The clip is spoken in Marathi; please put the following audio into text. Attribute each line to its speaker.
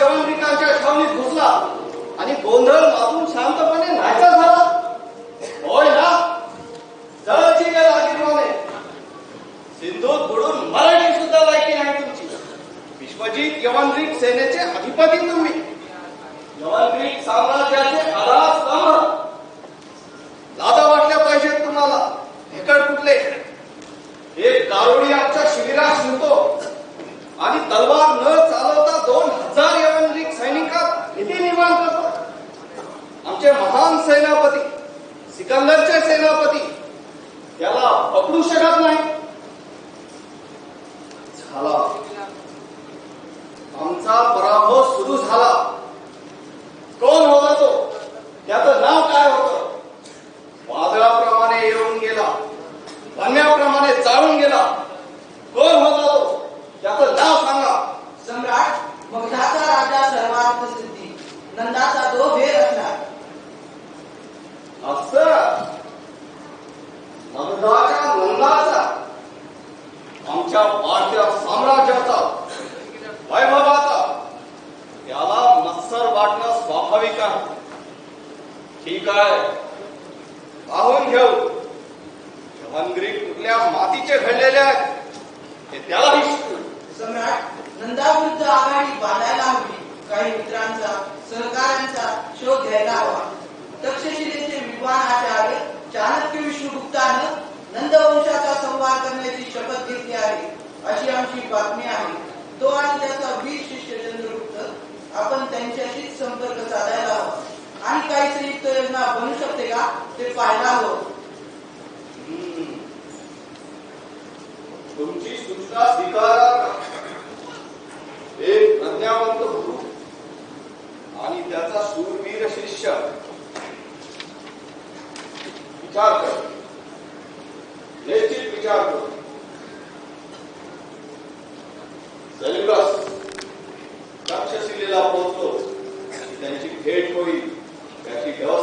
Speaker 1: यवनरिकांच्या छावणीत घुसला आणि गोंधळ मारून शांतपणे नाहीसा झाला. होय ना? जळची वेळ आगीप्रमाणे सिंधूत बुडून मराठी सुद्धा लायकी नाही तुमची. विश्वजित यवनरिक सेनेचे अधिपती तुम्ही, यवनरिक साम्राज्याचे आधारस्तंभ. लादा वाटल्या पाहिजेत तुम्हाला. हेकड कुठले एक गारुडी आमच्या शिबिरात शिरतो आणि तलवार न चालवता 2000 यवनरिक सैनिकात भीती निर्माण करतो. आमचे महान सेनापती, सिकंदरचे सेनापती त्याला पकडू शकत नाही. झाला आमचा पराभव सुरू झाला. कोण होता तो? त्याचं नाव काय होतं? वादळाप्रमाणे येऊन गेला, बन्याप्रमाणे चालून गेला. कोण होता तो? त्याचं नाव सांगा.
Speaker 2: सम्राट मगधाचा राजा सर्वार्थ सिद्धी, नंदाचा तो भेद असणार.
Speaker 1: असं मगधाच्या नंदाचा, आमच्या वाढत्या साम्राज्याचा, वैभवाचा त्याला मत्सर वाटणं स्वाभाविक आहे. ठीक आहे, पाहून घेऊ. यवनरिक कुठल्या मातीचे घडलेले आहेत ते त्यालाही शिकू.
Speaker 2: सम्राट नंदाविरुद्ध आघाडी बांधायला हवी. काही मित्रांचा, सहकाऱ्यांचा शोध घ्यायला हवा. तक्षशिलेचे विद्वान आचार्य चाणक्य विष्णुगुप्तानं नंदवंशाचा संवार करण्याची शपथ घेतली आहे अशी आमची बातमी आहे. तो आणि त्याचा वीर शिष्य चंद्रगुप्त, आपण त्यांच्याशीच संपर्क साधायला हवा आणि काही संयुक्त योजना बनू शकते का ते पाहायला हवं.
Speaker 1: तुमची सूचना स्वीकारा. एक प्रज्ञावंत गुरु आणि त्याचा शूरवीर शिष्य विचार कर, निश्चित विचार कर. सेल्युलस तक्षशिलेला पोहोचतो, त्यांची भेट होईल, त्याची व्यवस्था